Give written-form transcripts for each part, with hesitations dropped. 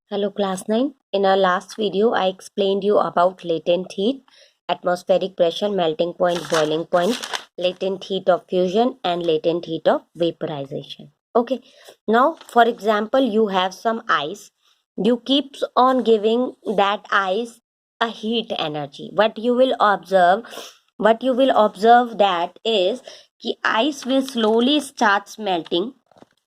Hello class 9. In our last video, I explained you about latent heat, atmospheric pressure, melting point, boiling point, latent heat of fusion and latent heat of vaporization. Okay. Now, for example, you have some ice. You keeps on giving that ice a heat energy. What you will observe that is कि ice will slowly starts melting,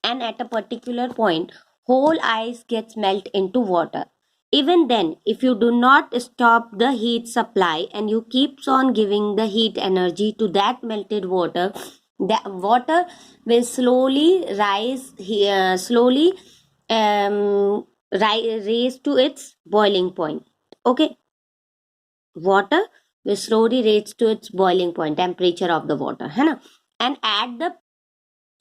and at a particular point whole ice gets melt into water. Even then, if you do not stop the heat supply and you keeps on giving the heat energy to that melted water, the water will slowly rise here, slowly raise to its boiling point. Okay, water will slowly raise to its boiling point, temperature of the water, है ना? And at the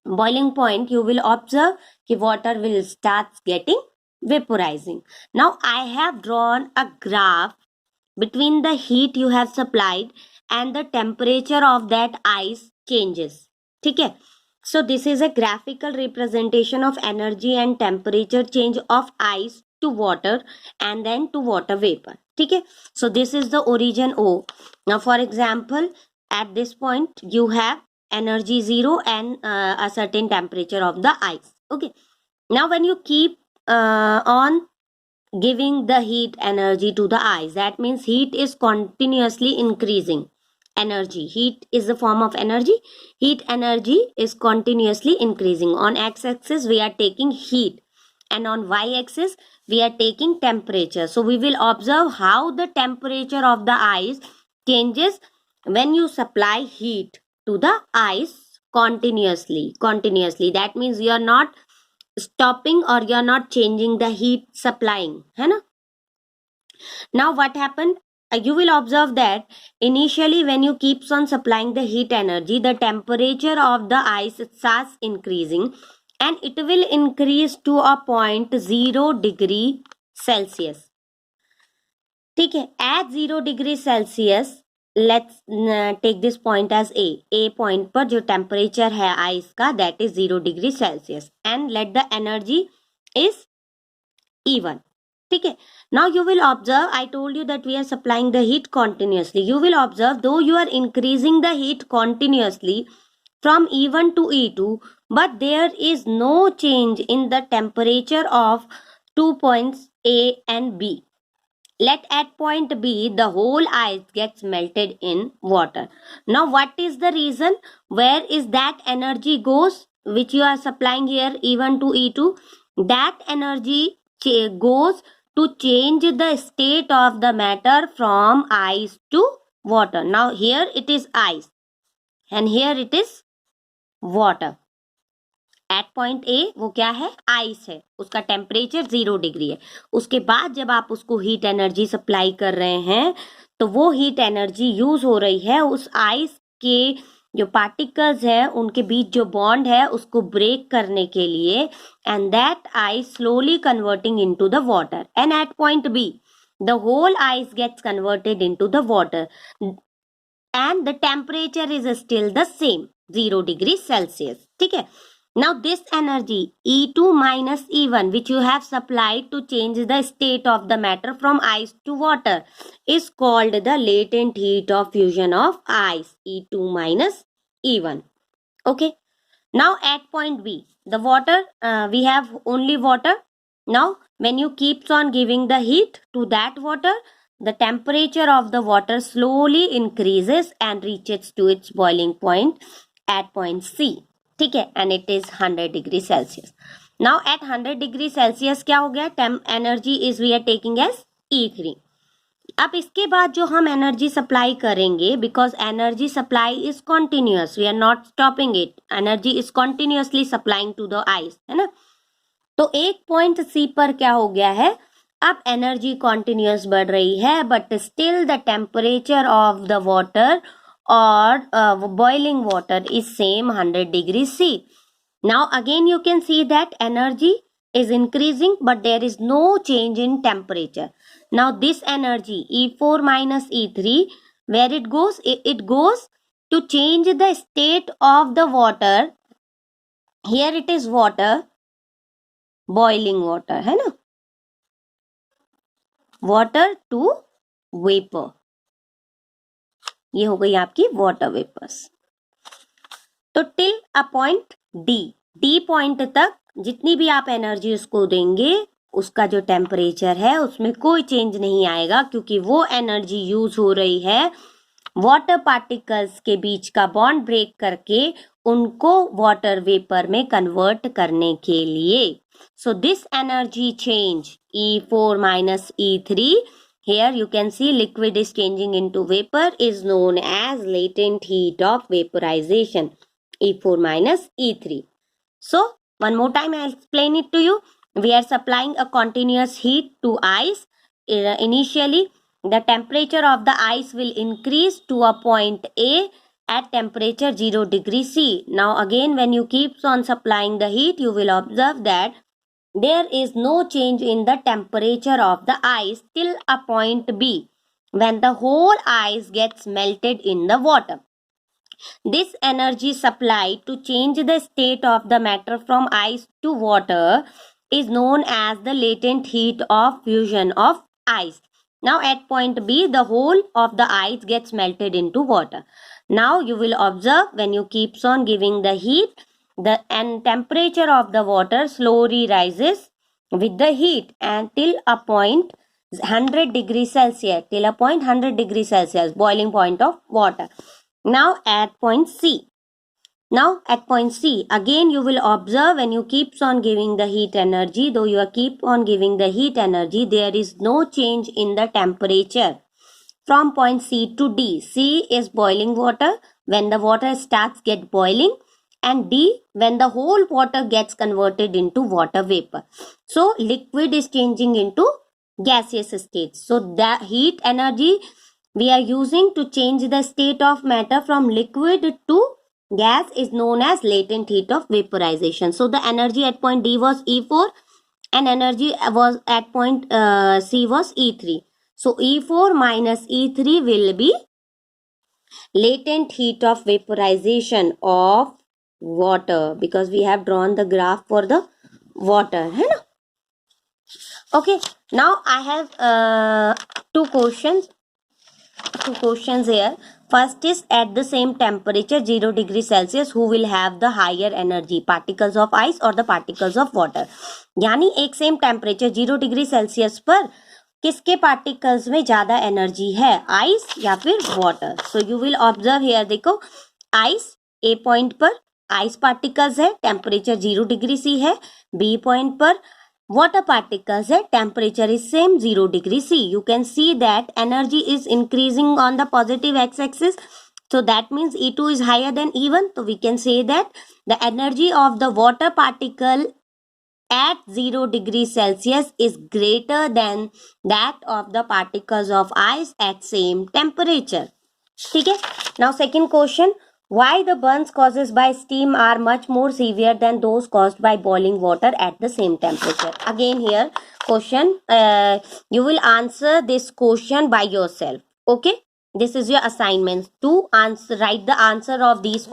boiling point you will observe कि water will start getting vaporizing. Now I have drawn a graph between the heat you have supplied and the temperature of that ice changes. ठीक है? So this is a graphical representation of energy and temperature change of ice to water and then to water vapor. ठीक है? So this is the origin O. Now for example, at this point you have energy 0 and a certain temperature of the ice. Okay. Now when you keep on giving the heat energy to the ice, that means heat is continuously increasing. Energy, heat is a form of energy. Heat energy is continuously increasing. On x-axis we are taking heat and on y-axis we are taking temperature. So we will observe how the temperature of the ice changes when you supply heat to the ice continuously. That means you are not stopping or you are not changing the heat supplying, है ना? Now what happened? You will observe that initially when you keeps on supplying the heat energy, the temperature of the ice starts increasing and it will increase to a point 0 degree Celsius. ठीक है, at 0 degree Celsius, let's take this point as A point पर जो temperature है ice का, that is 0 degree Celsius, and let the energy is E1. ठीक है. Now you will observe, I told you that we are supplying the heat continuously. You will observe, though you are increasing the heat continuously from E1 to E2, but there is no change in the temperature of 2 points A and B. Let at point B the whole ice gets melted in water. Now what is the reason? Where is that energy goes which you are supplying here E1 to E2? That energy goes to change the state of the matter from ice to water. Now here it is ice and here it is water. At point A वो क्या है? Ice है, उसका temperature 0 degree है. उसके बाद जब आप उसको हीट एनर्जी सप्लाई कर रहे हैं तो वो हीट एनर्जी यूज हो रही है उस आइस के जो पार्टिकल्स है उनके बीच जो बॉन्ड है उसको ब्रेक करने के लिए, and that ice slowly converting into the water. And at point B the whole ice gets converted into the water and the temperature is still the same 0 degree Celsius. ठीक है. Now this energy E2 minus E1 which you have supplied to change the state of the matter from ice to water is called the latent heat of fusion of ice, E2 minus E1. Okay. Now at point B, the water, we have only water. Now when you keeps on giving the heat to that water, the temperature of the water slowly increases and reaches to its boiling point at point C. ठीक है, and it is 100 degree Celsius. Now at 100 degree Celsius क्या हो गया? Temp energy is we are taking as E3. अब इसके बाद जो हम एनर्जी सप्लाई करेंगे, because energy supply is continuous, we are not stopping it, energy is continuously supplying to the ice, है ना? तो एक पॉइंट सी पर क्या हो गया है? अब एनर्जी कॉन्टिन्यूअस बढ़ रही है but still the temperature of the water or boiling water is same 100 degree C. Now again you can see that energy is increasing but there is no change in temperature. Now this energy E4 minus E3, where it goes? It goes to change the state of the water. Here it is water, boiling water, है ना? Water to vapour, ये हो गई आपकी water vapours. तो till a point D point तक जितनी भी आप एनर्जी उसको देंगे, उसका जो टेम्परेचर है उसमें कोई चेंज नहीं आएगा, क्योंकि वो एनर्जी यूज हो रही है वाटर पार्टिकल्स के बीच का बॉन्ड ब्रेक करके उनको वाटर वेपर में कन्वर्ट करने के लिए। So this energy change E4 minus E3, here you can see liquid is changing into vapor, is known as latent heat of vaporization, E4 minus E3. So one more time I'll explain it to you. We are supplying a continuous heat to ice. Initially the temperature of the ice will increase to a point A at temperature 0 degree C. Now again when you keep on supplying the heat, you will observe that there is no change in the temperature of the ice till a point B, when the whole ice gets melted in the water. This energy supplied to change the state of the matter from ice to water is known as the latent heat of fusion of ice. Now at point B, the whole of the ice gets melted into water. Now you will observe when you keeps on giving the heat, the temperature of the water slowly rises with the heat until a point 100 degrees Celsius, till a point 100 degrees Celsius, boiling point of water. Now at point C. Now at point C, again you will observe when you keeps on giving the heat energy, though you keep on giving the heat energy, there is no change in the temperature from point C to D. C is boiling water, when the water starts get boiling, and D when the whole water gets converted into water vapor. So liquid is changing into gaseous state. So the heat energy we are using to change the state of matter from liquid to gas is known as latent heat of vaporization. So the energy at point D was E4 and energy was at point C was E3. So E4 minus E3 will be latent heat of vaporization of water, because we have drawn the graph for the water, है ना? Okay, now I have two questions here. First is, at the same temperature 0 degree Celsius, who will have the higher energy, particles of ice or the particles of water? यानी एक same temperature 0 degree Celsius पर किसके particles में ज्यादा energy है, ice या फिर water? So you will observe here, देखो आइस ए पॉइंट पर आइस पार्टिकल्स है, टेम्परेचर 0 डिग्री सी है. बी पॉइंट पर water particles है, temperature is same 0 degree C. You can see that energy is increasing on the positive x-axis. So that means E2 is higher than E1. So we can say that the energy of the water particle at 0 degree Celsius is greater than that of the particles of ice at same temperature. ठीक है. Now second question. Why the burns caused by steam are much more severe than those caused by boiling water at the same temperature? Again here question, you will answer this question by yourself. Okay, this is your assignment to answer, write the answer of these